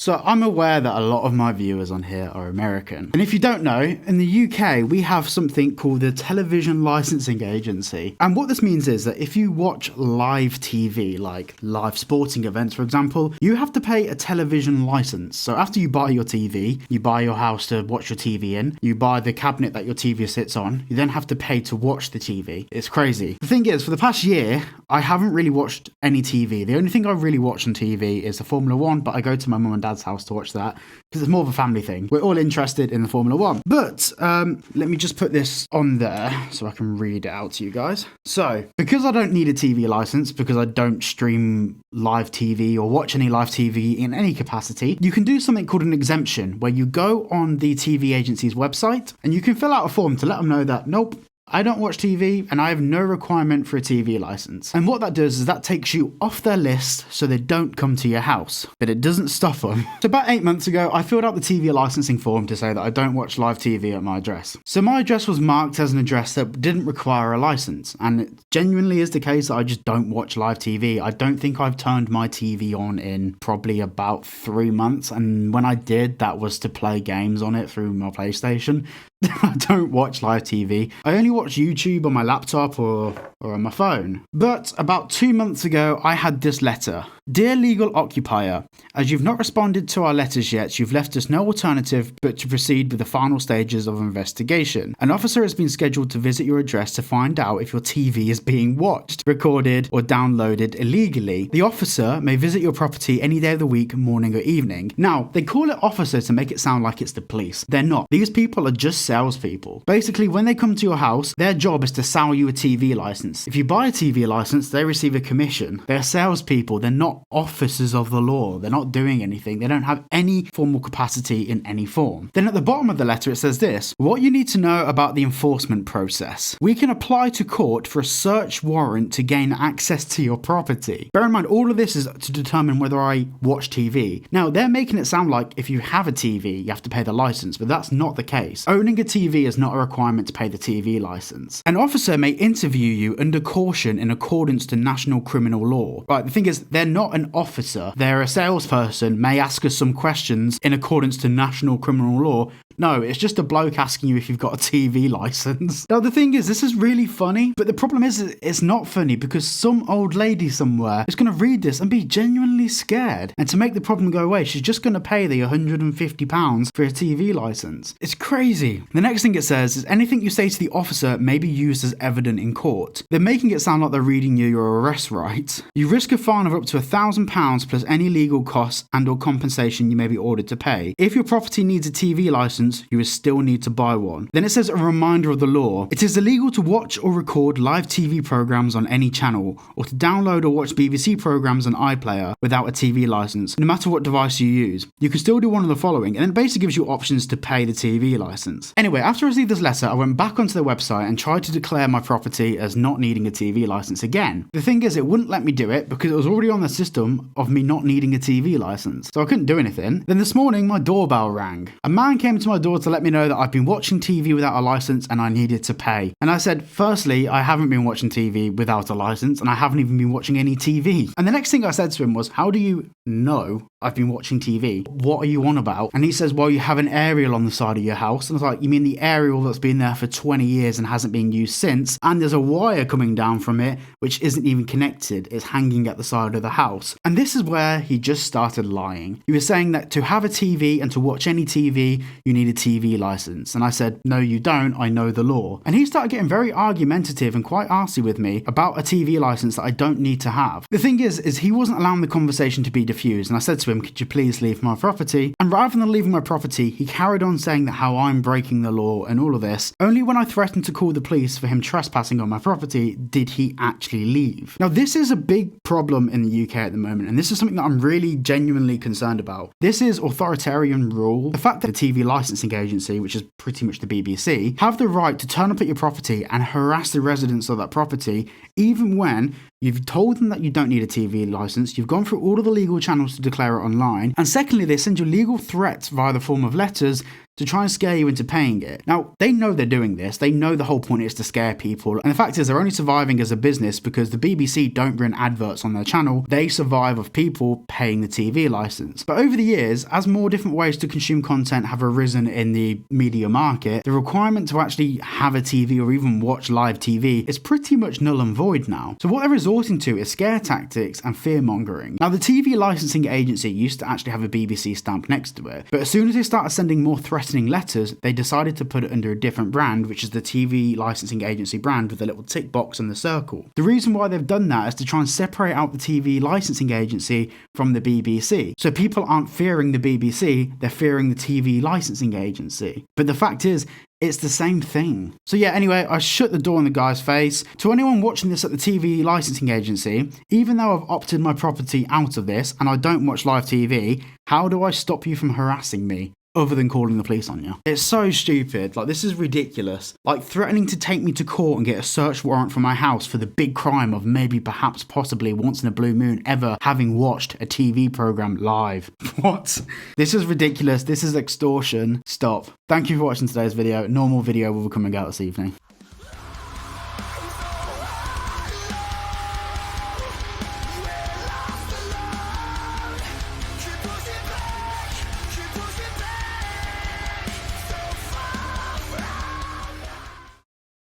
So I'm aware that a lot of my viewers on here are American. And if you don't know, in the UK, we have something called the Television Licensing Agency. And what this means is that if you watch live TV, like live sporting events, for example, you have to pay a television license. So after you buy your TV, you buy your house to watch your TV in, you buy the cabinet that your TV sits on, you then have to pay to watch the TV. It's crazy. The thing is, for the past year, I haven't really watched any TV. The only thing I really watch on TV is the Formula One, but I go to my mum and dad's house to watch that because it's more of a family thing. We're all interested in the Formula One. But let me just put this on there so I can read it out to you guys. So, because I don't need a TV license, because I don't stream live TV or watch any live TV in any capacity, you can do something called an exemption, where you go on the TV agency's website and you can fill out a form to let them know that, nope, I don't watch TV and I have no requirement for a TV license. And what that does is that takes you off their list so they don't come to your house, but it doesn't stop them. So about 8 months ago, I filled out the TV licensing form to say that I don't watch live TV at my address. So my address was marked as an address that didn't require a license. And it genuinely is the case that I just don't watch live TV. I don't think I've turned my TV on in probably about 3 months. And when I did, that was to play games on it through my PlayStation. I don't watch live TV. I only watch YouTube on my laptop or on my phone. But about 2 months ago, I had this letter. Dear legal occupier, as you've not responded to our letters yet, you've left us no alternative but to proceed with the final stages of investigation. An officer has been scheduled to visit your address to find out if your TV is being watched, recorded, or downloaded illegally. The officer may visit your property any day of the week, morning or evening. Now, they call it officer to make it sound like it's the police. They're not. These people are just salespeople. Basically, when they come to your house, their job is to sell you a TV license. If you buy a TV license, they receive a commission. They're salespeople. They're not officers of the law. They're not doing anything. They don't have any formal capacity in any form. Then at the bottom of the letter, it says this: what you need to know about the enforcement process. We can apply to court for a search warrant to gain access to your property. Bear in mind, all of this is to determine whether I watch TV. Now, they're making it sound like if you have a TV, you have to pay the license, but that's not the case. Owning a TV is not a requirement to pay the TV license. An officer may interview you under caution in accordance to national criminal law. Right, the thing is, they're not an officer. They're a salesperson, may ask us some questions in accordance to national criminal law. No, it's just a bloke asking you if you've got a TV license. Now, the thing is, this is really funny, but the problem is it's not funny because some old lady somewhere is going to read this and be genuinely scared. And to make the problem go away, she's just going to pay the £150 for a TV license. It's crazy. The next thing it says is anything you say to the officer may be used as evidence in court. They're making it sound like they're reading you your arrest rights. You risk a fine of up to £1,000 plus any legal costs and or compensation you may be ordered to pay. If your property needs a TV license, you will still need to buy one. Then it says a reminder of the law. It is illegal to watch or record live TV programs on any channel, or to download or watch BBC programs on iPlayer without a TV license, no matter what device you use. You can still do one of the following, and it basically gives you options to pay the TV license. Anyway, after I received this letter, I went back onto their website and tried to declare my property as not needing a TV license again. The thing is, it wouldn't let me do it because it was already on the system of me not needing a TV license, so I couldn't do anything. Then this morning, my doorbell rang. A man came to my door to let me know that I've been watching TV without a license and I needed to pay. And I said, firstly, I haven't been watching TV without a license and I haven't even been watching any TV. And the next thing I said to him was, how do you know I've been watching TV? What are you on about? And he says, well, you have an aerial on the side of your house. And I was like, you mean the aerial that's been there for 20 years and hasn't been used since? And there's a wire coming down from it, which isn't even connected. It's hanging at the side of the house. And this is where he just started lying. He was saying that to have a TV and to watch any TV, you need a TV license. And I said, no, you don't. I know the law. And he started getting very argumentative and quite arsey with me about a TV license that I don't need to have. The thing is he wasn't allowing the conversation to be diffused. And I said to him, could you please leave my property? And rather than leaving my property, he carried on saying that how I'm breaking the law and all of this. Only when I threatened to call the police for him trespassing on my property did he actually leave. Now, this is a big problem in the UK at the moment, and this is something that I'm really genuinely concerned about. This is authoritarian rule. The fact that the TV licensing agency, which is pretty much the BBC, have the right to turn up at your property and harass the residents of that property, even when You've told them that you don't need a TV license, you've gone through all of the legal channels to declare it online, and secondly, they send you legal threats via the form of letters to try and scare you into paying it. Now, they know they're doing this, they know the whole point is to scare people, and the fact is they're only surviving as a business because the BBC don't run adverts on their channel, they survive of people paying the TV license. But over the years, as more different ways to consume content have arisen in the media market, the requirement to actually have a TV or even watch live TV is pretty much null and void now. So what they're resorting to is scare tactics and fear mongering. Now, the TV licensing agency used to actually have a BBC stamp next to it, but as soon as they started sending more threatening letters, they decided to put it under a different brand, which is the TV licensing agency brand with a little tick box and the circle. The reason why they've done that is to try and separate out the TV licensing agency from the BBC. So people aren't fearing the BBC, they're fearing the TV licensing agency. But the fact is, it's the same thing. So yeah, anyway, I shut the door in the guy's face. To anyone watching this at the TV licensing agency, even though I've opted my property out of this and I don't watch live TV, how do I stop you from harassing me? Other than calling the police on you. It's so stupid. Like, this is ridiculous. Like, threatening to take me to court and get a search warrant for my house for the big crime of maybe, perhaps, possibly, once in a blue moon, ever having watched a TV program live. What? This is ridiculous. This is extortion. Stop. Thank you for watching today's video. Normal video will be coming out this evening.